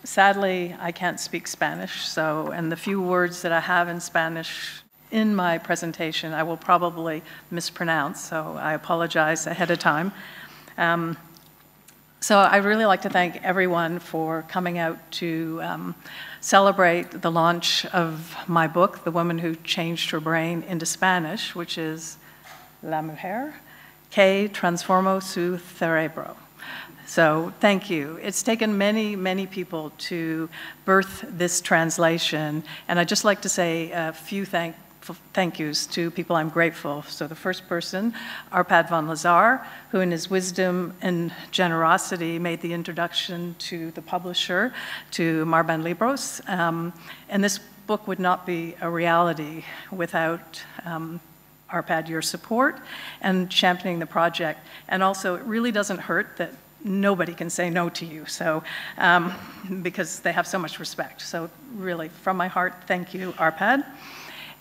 Sadly, I can't speak Spanish, and the few words that I have in Spanish in my presentation I will probably mispronounce, so I apologize ahead of time. So I'd really like to thank everyone for coming out to celebrate the launch of my book, The Woman Who Changed Her Brain into Spanish, which is La Mujer que transformó su cerebro. So thank you. It's taken many, many people to birth this translation, and I'd just like to say a few thank yous to people I'm grateful. So the first person, Arpad van Lazar, who in his wisdom and generosity made the introduction to the publisher, to Marban Libros. And this book would not be a reality without Arpad, your support and championing the project. And also, it really doesn't hurt that nobody can say no to you, so because they have so much respect. So really, from my heart, thank you, Arpad.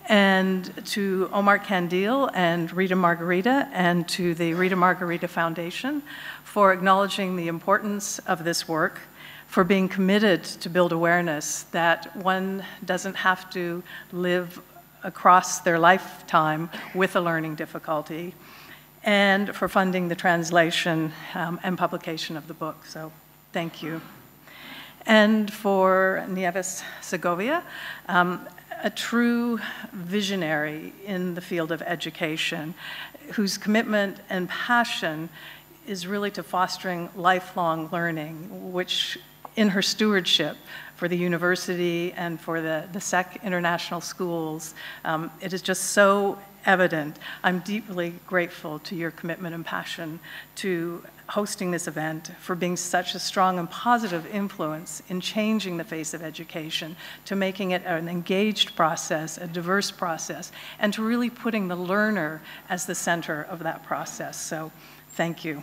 And to Omar Candil and Rita Margarita, and to the Rita Margarita Foundation for acknowledging the importance of this work, for being committed to build awareness that one doesn't have to live across their lifetime with a learning difficulty, and for funding the translation and publication of the book. So thank you. And for Nieves Segovia, a true visionary in the field of education, whose commitment and passion is really to fostering lifelong learning, which in her stewardship for the university and for the SEC International Schools, it is just so evident. I'm deeply grateful to your commitment and passion to hosting this event, for being such a strong and positive influence in changing the face of education, to making it an engaged process, a diverse process, and to really putting the learner as the center of that process. So thank you.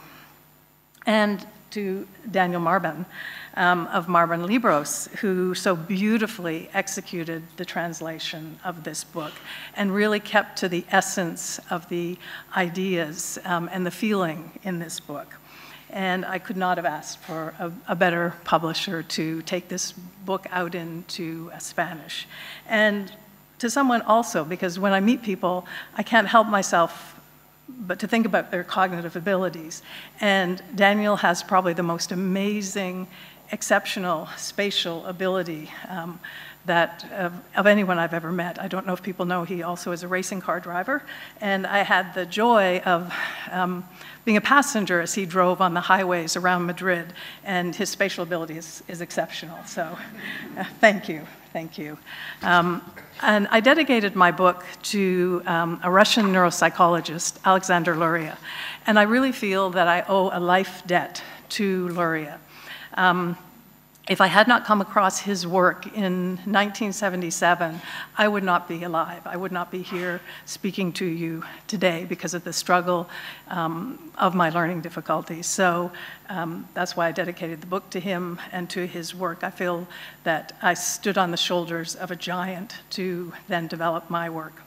And to Daniel Marban of Marban Libros, who so beautifully executed the translation of this book and really kept to the essence of the ideas and the feeling in this book. And I could not have asked for a better publisher to take this book out into Spanish. And to someone also, because when I meet people, I can't help myself but to think about their cognitive abilities. And Daniel has probably the most amazing, exceptional spatial ability of anyone I've ever met. I don't know if people know he also is a racing car driver, and I had the joy of being a passenger as he drove on the highways around Madrid, and his spatial ability is exceptional. So thank you, thank you. And I dedicated my book to a Russian neuropsychologist, Alexander Luria, and I really feel that I owe a life debt to Luria. If I had not come across his work in 1977, I would not be alive. I would not be here speaking to you today because of the struggle of my learning difficulties. So that's why I dedicated the book to him and to his work. I feel that I stood on the shoulders of a giant to then develop my work.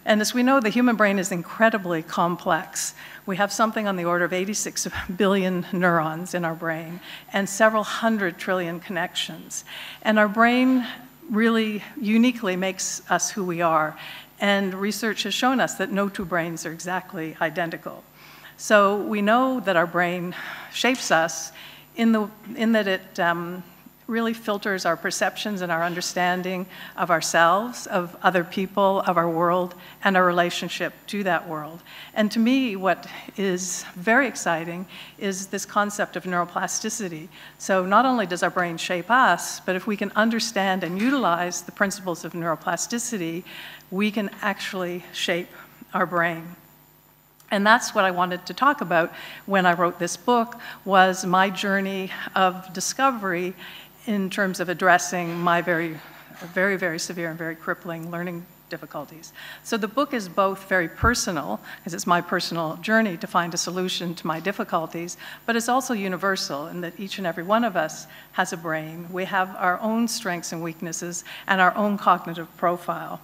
And as we know, the human brain is incredibly complex. We have something on the order of 86 billion neurons in our brain and several hundred trillion connections. And our brain really uniquely makes us who we are. And research has shown us that no two brains are exactly identical. So we know that our brain shapes us in that it really filters our perceptions and our understanding of ourselves, of other people, of our world, and our relationship to that world. And to me, what is very exciting is this concept of neuroplasticity. So not only does our brain shape us, but if we can understand and utilize the principles of neuroplasticity, we can actually shape our brain. And that's what I wanted to talk about when I wrote this book, was my journey of discovery in terms of addressing my very, very severe and very crippling learning difficulties. So the book is both very personal, because it's my personal journey to find a solution to my difficulties, but it's also universal in that each and every one of us has a brain. We have our own strengths and weaknesses and our own cognitive profile.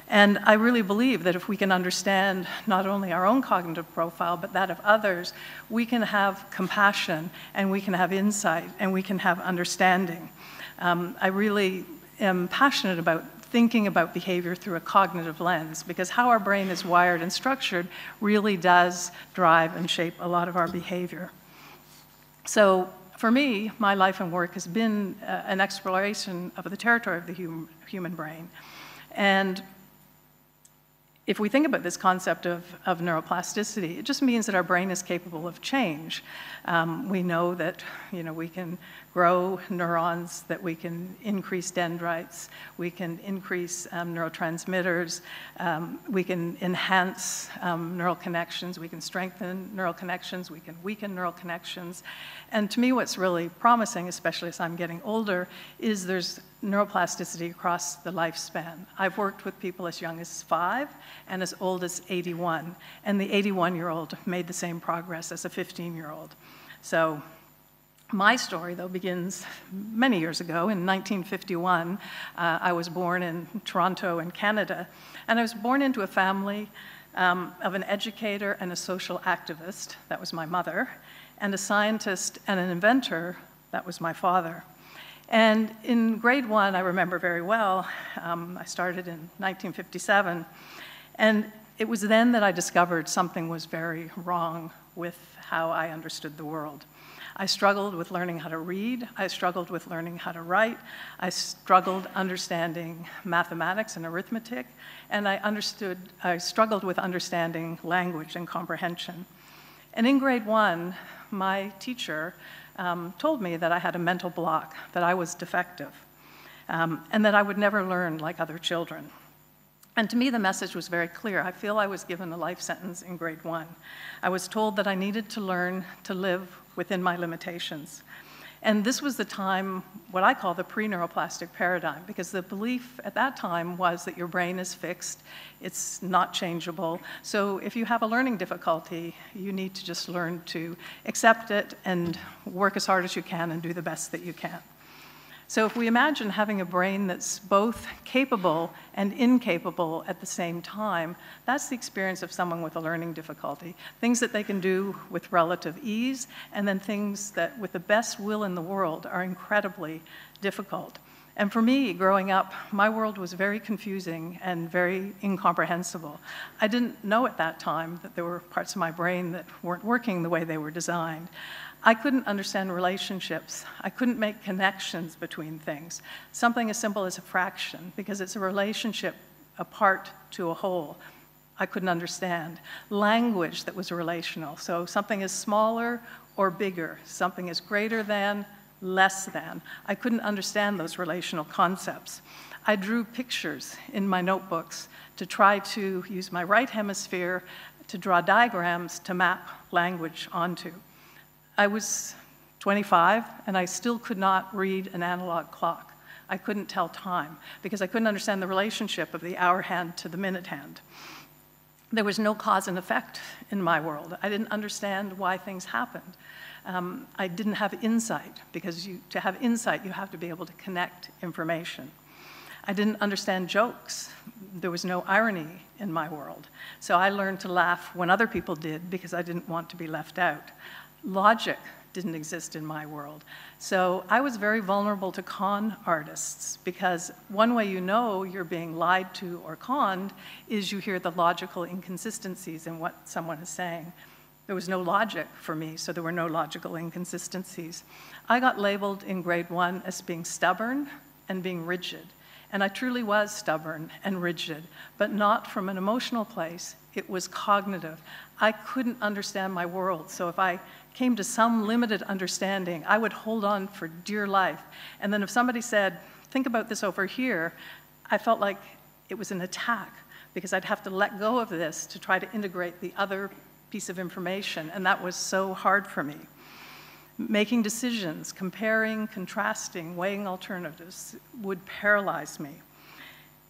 And I really believe that if we can understand not only our own cognitive profile, but that of others, we can have compassion, and we can have insight, and we can have understanding. I really am passionate about thinking about behavior through a cognitive lens, because how our brain is wired and structured really does drive and shape a lot of our behavior. So for me, my life and work has been an exploration of the territory of the human brain. And if we think about this concept of neuroplasticity, it just means that our brain is capable of change. We know that we can grow neurons, that we can increase dendrites, we can increase neurotransmitters, we can enhance neural connections, we can strengthen neural connections, we can weaken neural connections. And to me, what's really promising, especially as I'm getting older, is there's neuroplasticity across the lifespan. I've worked with people as young as 5 and as old as 81, and the 81-year-old made the same progress as a 15-year-old. So my story, though, begins many years ago. In 1951, I was born in Toronto in Canada, and I was born into a family of an educator and a social activist, that was my mother, and a scientist and an inventor, that was my father. And in grade 1, I remember very well, I started in 1957, and it was then that I discovered something was very wrong with how I understood the world. I struggled with learning how to read, I struggled with learning how to write, I struggled understanding mathematics and arithmetic, and I struggled with understanding language and comprehension. And in grade 1, my teacher told me that I had a mental block, that I was defective, and that I would never learn like other children. And to me, the message was very clear. I feel I was given a life sentence in grade 1. I was told that I needed to learn to live within my limitations. And this was the time, what I call the pre-neuroplastic paradigm, because the belief at that time was that your brain is fixed, it's not changeable. So if you have a learning difficulty, you need to just learn to accept it and work as hard as you can and do the best that you can. So if we imagine having a brain that's both capable and incapable at the same time, that's the experience of someone with a learning difficulty. Things that they can do with relative ease, and then things that, with the best will in the world, are incredibly difficult. And for me, growing up, my world was very confusing and very incomprehensible. I didn't know at that time that there were parts of my brain that weren't working the way they were designed. I couldn't understand relationships. I couldn't make connections between things. Something as simple as a fraction, because it's a relationship, a part to a whole, I couldn't understand. Language that was relational, so something is smaller or bigger, something is greater than, less than. I couldn't understand those relational concepts. I drew pictures in my notebooks to try to use my right hemisphere to draw diagrams to map language onto. I was 25, and I still could not read an analog clock. I couldn't tell time, because I couldn't understand the relationship of the hour hand to the minute hand. There was no cause and effect in my world. I didn't understand why things happened. I didn't have insight, because to have insight, you have to be able to connect information. I didn't understand jokes. There was no irony in my world. So I learned to laugh when other people did, because I didn't want to be left out. Logic didn't exist in my world. So I was very vulnerable to con artists, because one way you know you're being lied to or conned is you hear the logical inconsistencies in what someone is saying. There was no logic for me, so there were no logical inconsistencies. I got labeled in grade 1 as being stubborn and being rigid. And I truly was stubborn and rigid, but not from an emotional place. It was cognitive. I couldn't understand my world, so if I came to some limited understanding, I would hold on for dear life. And then if somebody said, think about this over here, I felt like it was an attack, because I'd have to let go of this to try to integrate the other piece of information, and that was so hard for me. Making decisions, comparing, contrasting, weighing alternatives would paralyze me.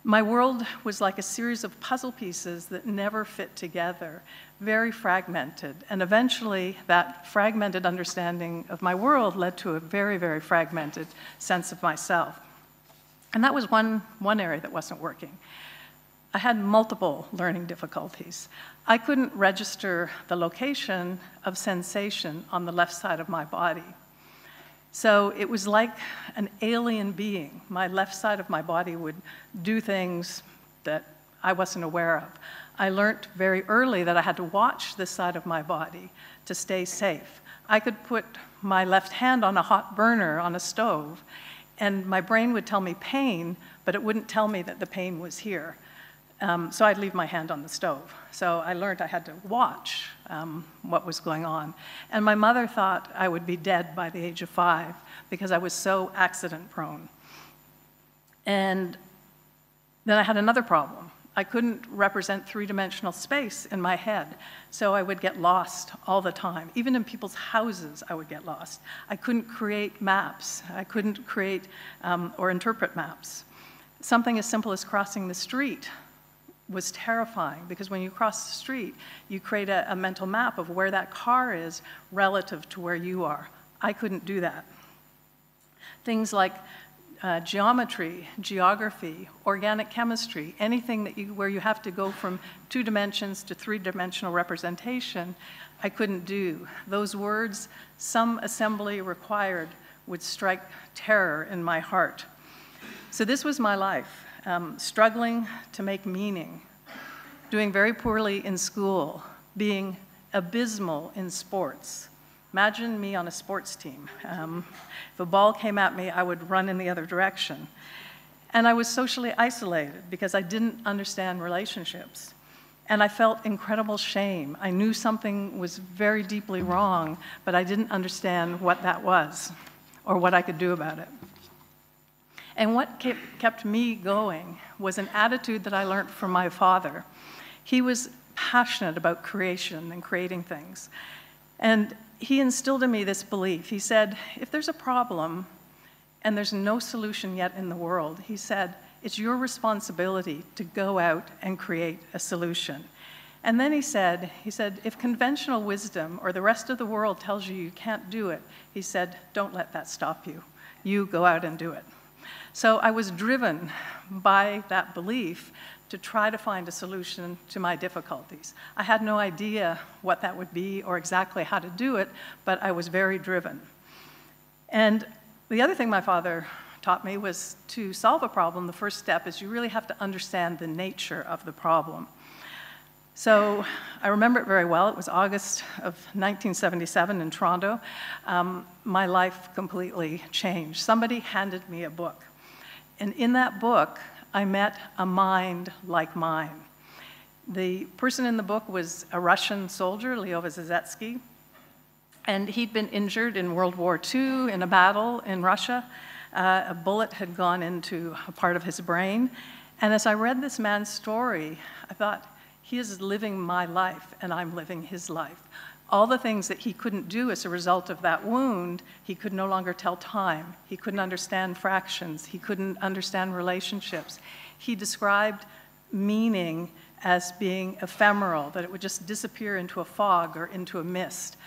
My world was like a series of puzzle pieces that never fit together, very fragmented. And eventually, that fragmented understanding of my world led to a very, very fragmented sense of myself. And that was one area that wasn't working. I had multiple learning difficulties. I couldn't register the location of sensation on the left side of my body. So it was like an alien being. My left side of my body would do things that I wasn't aware of. I learned very early that I had to watch this side of my body to stay safe. I could put my left hand on a hot burner on a stove, and my brain would tell me pain, but it wouldn't tell me that the pain was here. So I'd leave my hand on the stove. So I learned I had to watch what was going on. And my mother thought I would be dead by the age of 5 because I was so accident prone. And then I had another problem. I couldn't represent three-dimensional space in my head, so I would get lost all the time. Even in people's houses, I would get lost. I couldn't create maps. I couldn't create or interpret maps. Something as simple as crossing the street was terrifying, because when you cross the street, you create a mental map of where that car is relative to where you are. I couldn't do that. Things like geometry, geography, organic chemistry, anything that where you have to go from 2 dimensions to 3-dimensional representation, I couldn't do. Those words, some assembly required, would strike terror in my heart. So this was my life, struggling to make meaning, doing very poorly in school, being abysmal in sports. Imagine me on a sports team. If a ball came at me, I would run in the other direction. And I was socially isolated because I didn't understand relationships. And I felt incredible shame. I knew something was very deeply wrong, but I didn't understand what that was or what I could do about it. And what kept me going was an attitude that I learned from my father. He was passionate about creation and creating things. And he instilled in me this belief. He said, if there's a problem and there's no solution yet in the world, he said, it's your responsibility to go out and create a solution. And then he said, if conventional wisdom or the rest of the world tells you you can't do it, he said, don't let that stop you. You go out and do it. So I was driven by that belief to try to find a solution to my difficulties. I had no idea what that would be or exactly how to do it, but I was very driven. And the other thing my father taught me was to solve a problem, the first step is you really have to understand the nature of the problem. So I remember it very well. It was August of 1977 in Toronto. My life completely changed. Somebody handed me a book. And in that book, I met a mind like mine. The person in the book was a Russian soldier, Leo Vysotsky, and he'd been injured in World War II in a battle in Russia. A bullet had gone into a part of his brain. And as I read this man's story, I thought, he is living my life, and I'm living his life. All the things that he couldn't do as a result of that wound, he could no longer tell time. He couldn't understand fractions. He couldn't understand relationships. He described meaning as being ephemeral, that it would just disappear into a fog or into a mist.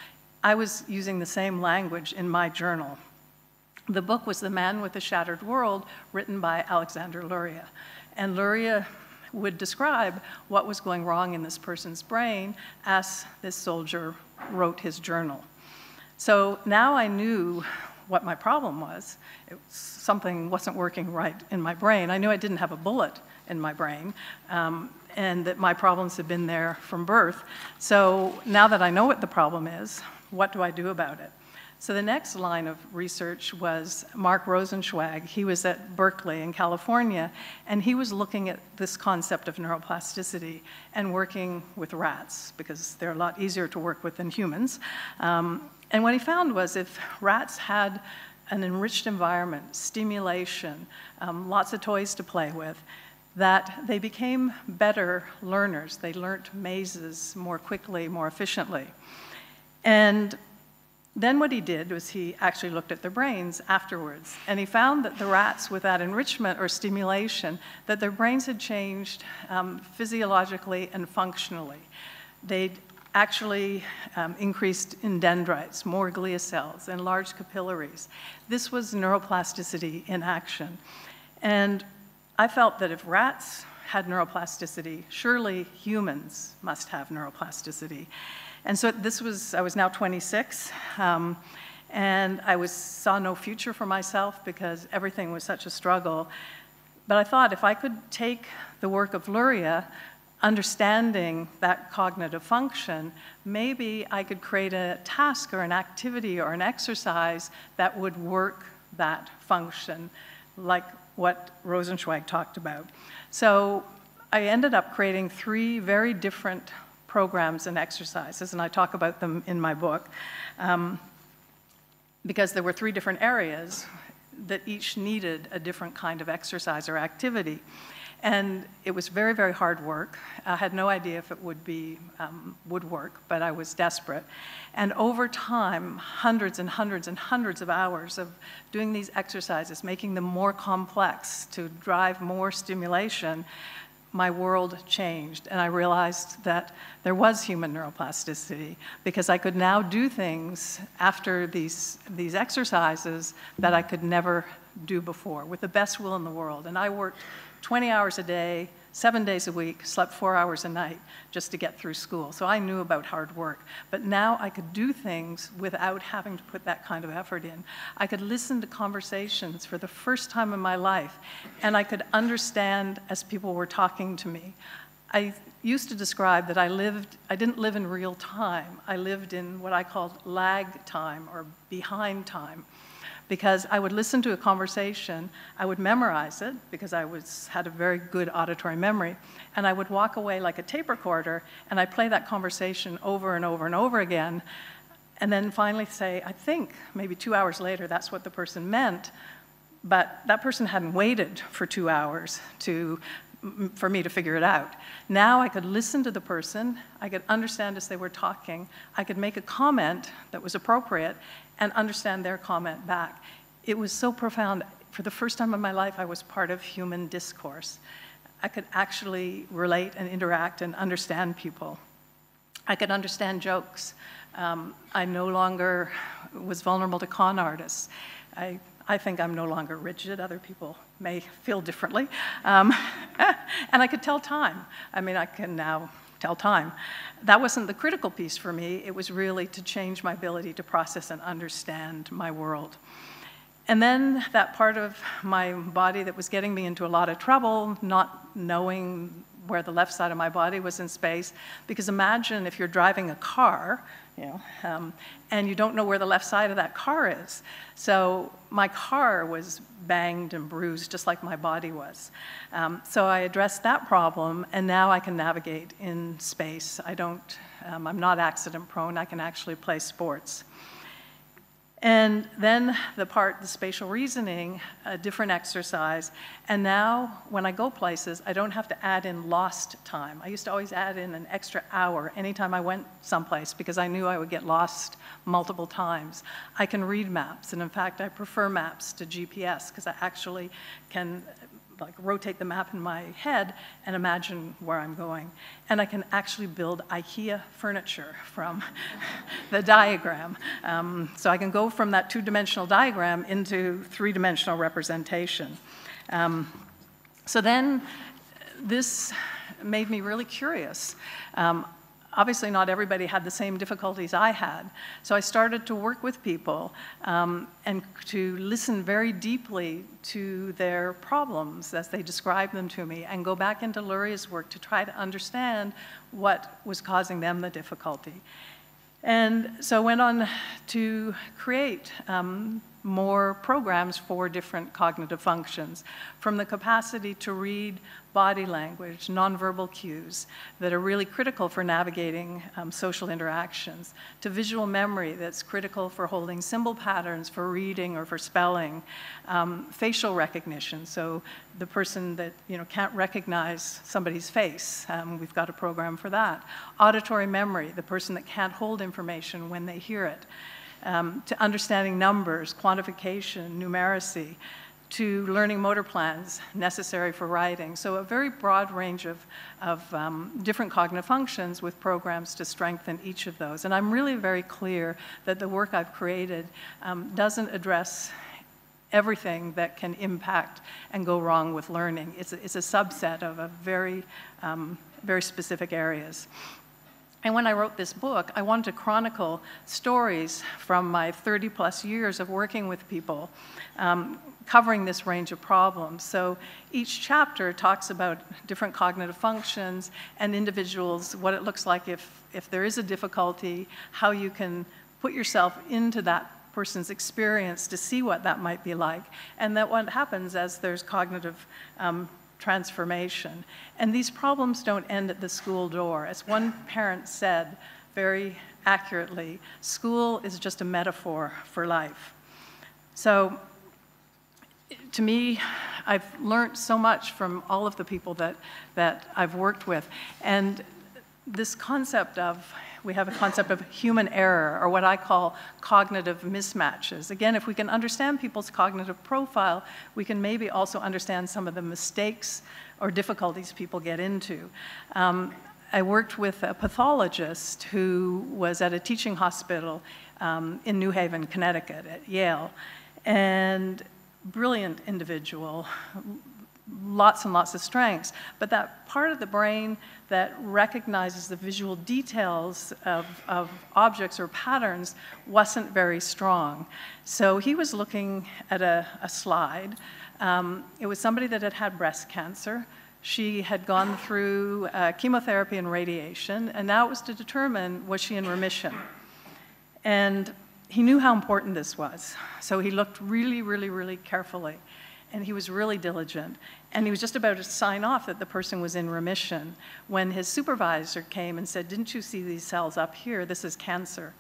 I was using the same language in my journal. The book was The Man with the Shattered World, written by Alexander Luria. And Luria would describe what was going wrong in this person's brain as this soldier wrote his journal. So now I knew what my problem was. Something wasn't working right in my brain. I knew I didn't have a bullet in my brain, and that my problems had been there from birth. So now that I know what the problem is, what do I do about it? So the next line of research was Mark Rosenzweig. He was at Berkeley in California, and he was looking at this concept of neuroplasticity and working with rats, because they're a lot easier to work with than humans. And what he found was if rats had an enriched environment, stimulation, lots of toys to play with, that they became better learners. They learned mazes more quickly, more efficiently. And then what he did was he actually looked at their brains afterwards, and he found that the rats with that enrichment or stimulation, that their brains had changed physiologically and functionally. They'd actually increased in dendrites, more glia cells, and large capillaries. This was neuroplasticity in action. And I felt that if rats had neuroplasticity. Surely humans must have neuroplasticity. And so I was now 26, and I saw no future for myself because everything was such a struggle. But I thought if I could take the work of Luria, understanding that cognitive function, maybe I could create a task or an activity or an exercise that would work that function, like what Rosenzweig talked about. So I ended up creating 3 very different programs and exercises, and I talk about them in my book, because there were 3 different areas that each needed a different kind of exercise or activity. And it was very, very hard work. I had no idea if it would work, but I was desperate. And over time, hundreds and hundreds and hundreds of hours of doing these exercises, making them more complex to drive more stimulation, my world changed. And I realized that there was human neuroplasticity, because I could now do things after these exercises that I could never do before, with the best will in the world. And I worked 20 hours a day, 7 days a week, slept 4 hours a night just to get through school. So I knew about hard work. But now I could do things without having to put that kind of effort in. I could listen to conversations for the first time in my life, and I could understand as people were talking to me. I used to describe that I didn't live in real time. I lived in what I called lag time, or behind time. Because I would listen to a conversation, I would memorize it, because I had a very good auditory memory, and I would walk away like a tape recorder, and I'd play that conversation over and over and over again, and then finally say, I think maybe 2 hours later that's what the person meant, but that person hadn't waited for 2 hours for me to figure it out. Now I could listen to the person, I could understand as they were talking, I could make a comment that was appropriate and understand their comment back. It was so profound. For the first time in my life, I was part of human discourse. I could actually relate and interact and understand people. I could understand jokes. I no longer was vulnerable to con artists. I think I'm no longer rigid. Other people may feel differently. And I could tell time. I mean, I can now tell time. That wasn't the critical piece for me. It was really to change my ability to process and understand my world. And then that part of my body that was getting me into a lot of trouble, not knowing where the left side of my body was in space, because imagine if you're driving a car, and you don't know where the left side of that car is. So my car was banged and bruised just like my body was. So I addressed that problem, and now I can navigate in space. I'm not accident prone. I can actually play sports. And then the spatial reasoning, a different exercise. And now when I go places, I don't have to add in lost time. I used to always add in an extra hour anytime I went someplace because I knew I would get lost multiple times. I can read maps, and in fact, I prefer maps to GPS because I actually can rotate the map in my head and imagine where I'm going. And I can actually build IKEA furniture from the diagram. So I can go from that two-dimensional diagram into three-dimensional representation. So then this made me really curious. Obviously, not everybody had the same difficulties I had. So I started to work with people and to listen very deeply to their problems as they described them to me, and go back into Luria's work to try to understand what was causing them the difficulty. And so I went on to create more programs for different cognitive functions, from the capacity to read body language, nonverbal cues that are really critical for navigating social interactions, to visual memory that's critical for holding symbol patterns for reading or for spelling, facial recognition, so the person that can't recognize somebody's face, we've got a program for that. Auditory memory, the person that can't hold information when they hear it. To understanding numbers, quantification, numeracy, to learning motor plans necessary for writing. So a very broad range of different cognitive functions with programs to strengthen each of those. And I'm really very clear that the work I've created doesn't address everything that can impact and go wrong with learning. It's a subset of a very, very specific areas. And when I wrote this book, I wanted to chronicle stories from my 30-plus years of working with people, covering this range of problems. So each chapter talks about different cognitive functions and individuals, what it looks like if there is a difficulty, how you can put yourself into that person's experience to see what that might be like, and that what happens as there's cognitive transformation. And these problems don't end at the school door. As one parent said very accurately, school is just a metaphor for life. So to me, I've learned so much from all of the people that I've worked with. And this concept of, we have a concept of human error, or what I call cognitive mismatches. Again, if we can understand people's cognitive profile, we can maybe also understand some of the mistakes or difficulties people get into. I worked with a pathologist who was at a teaching hospital in New Haven, Connecticut, at Yale, and brilliant individual, lots and lots of strengths, but that part of the brain that recognizes the visual details of objects or patterns wasn't very strong. So he was looking at a slide. It was somebody that had had breast cancer. She had gone through chemotherapy and radiation, and now it was to determine, was she in remission? And he knew how important this was. So he looked really, really, really carefully, and he was really diligent. And he was just about to sign off that the person was in remission when his supervisor came and said, "Didn't you see these cells up here? This is cancer."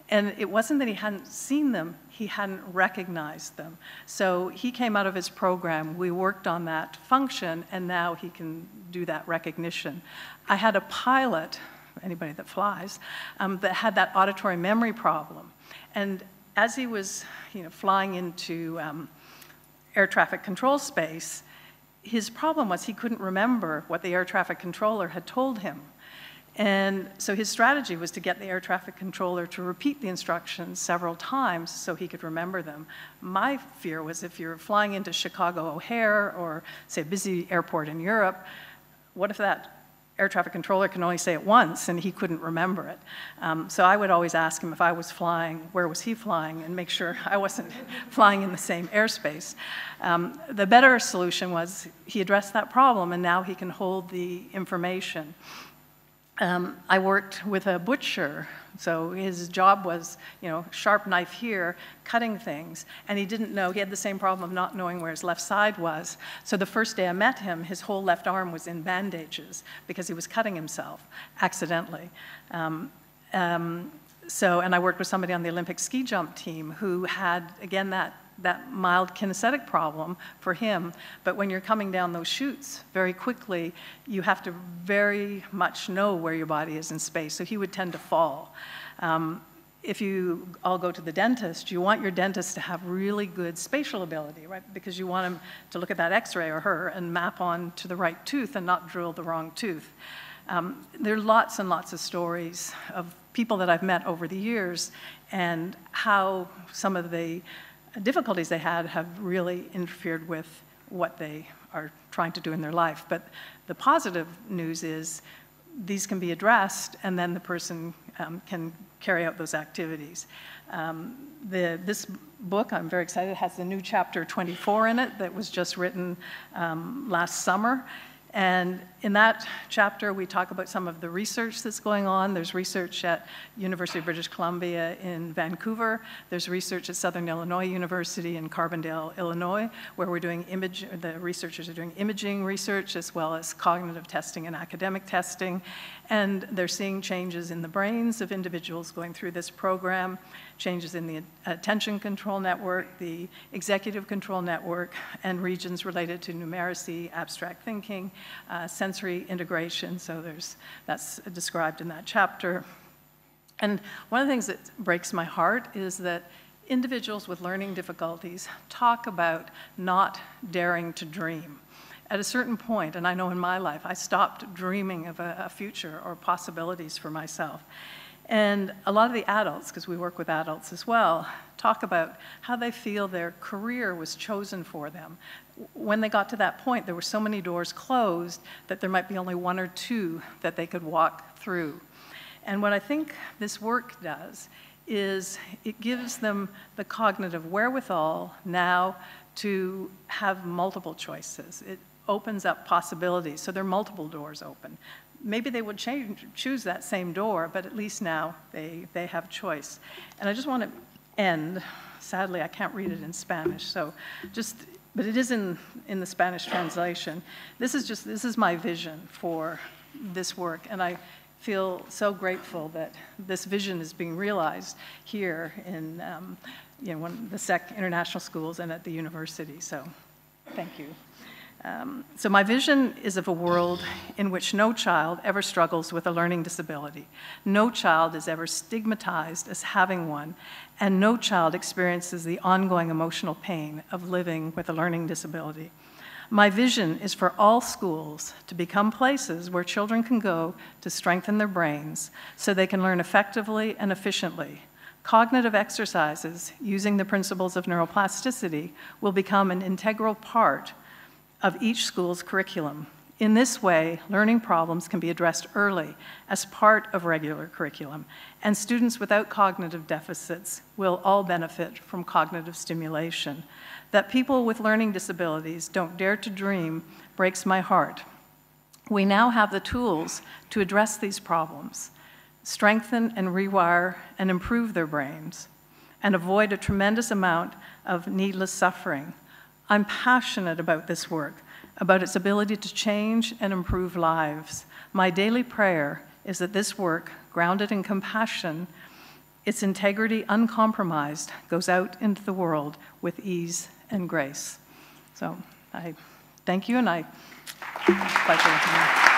And it wasn't that he hadn't seen them, he hadn't recognized them. So he came out of his program, we worked on that function, and now he can do that recognition. I had a pilot, anybody that flies, that had that auditory memory problem. And as he was flying into air traffic control space, his problem was he couldn't remember what the air traffic controller had told him. And so his strategy was to get the air traffic controller to repeat the instructions several times so he could remember them. My fear was if you're flying into Chicago O'Hare or, say, a busy airport in Europe, what if that air traffic controller can only say it once and he couldn't remember it? So I would always ask him if I was flying, where was he flying, and make sure I wasn't flying in the same airspace. The better solution was he addressed that problem and now he can hold the information. I worked with a butcher, so his job was, sharp knife here, cutting things, and he didn't know, he had the same problem of not knowing where his left side was. So the first day I met him, his whole left arm was in bandages because he was cutting himself accidentally. And I worked with somebody on the Olympic ski jump team who had, again, that mild kinesthetic problem for him, but when you're coming down those chutes very quickly, you have to very much know where your body is in space, so he would tend to fall. If you all go to the dentist, you want your dentist to have really good spatial ability, right? Because you want him to look at that x-ray or her and map on to the right tooth and not drill the wrong tooth. There are lots and lots of stories of people that I've met over the years and how some of the difficulties they had have really interfered with what they are trying to do in their life. But the positive news is these can be addressed and then the person can carry out those activities. This book, I'm very excited, has the new chapter 24 in it that was just written last summer. And in that chapter, we talk about some of the research that's going on. There's research at University of British Columbia in Vancouver. There's research at Southern Illinois University in Carbondale, Illinois, where we're doing the researchers are doing imaging research as well as cognitive testing and academic testing. And they're seeing changes in the brains of individuals going through this program, changes in the attention control network, the executive control network, and regions related to numeracy, abstract thinking, sensory integration. So that's described in that chapter. And one of the things that breaks my heart is that individuals with learning difficulties talk about not daring to dream. At a certain point, and I know in my life, I stopped dreaming of a future or possibilities for myself. And a lot of the adults, because we work with adults as well, talk about how they feel their career was chosen for them. When they got to that point, there were so many doors closed that there might be only one or two that they could walk through. And what I think this work does is it gives them the cognitive wherewithal now to have multiple choices. It opens up possibilities, so there are multiple doors open. Maybe they would choose that same door, but at least now they have choice. And I just want to end, sadly I can't read it in Spanish, but it is in the Spanish translation. This is my vision for this work, and I feel so grateful that this vision is being realized here in one of the SEC international schools and at the university, so thank you. So my vision is of a world in which no child ever struggles with a learning disability. No child is ever stigmatized as having one, and no child experiences the ongoing emotional pain of living with a learning disability. My vision is for all schools to become places where children can go to strengthen their brains so they can learn effectively and efficiently. Cognitive exercises using the principles of neuroplasticity will become an integral part of each school's curriculum. In this way, learning problems can be addressed early as part of regular curriculum, and students without cognitive deficits will all benefit from cognitive stimulation. That people with learning disabilities don't dare to dream breaks my heart. We now have the tools to address these problems, strengthen and rewire and improve their brains, and avoid a tremendous amount of needless suffering. I'm passionate about this work, about its ability to change and improve lives. My daily prayer is that this work, grounded in compassion, its integrity uncompromised, goes out into the world with ease and grace. So I thank you, and pleasure.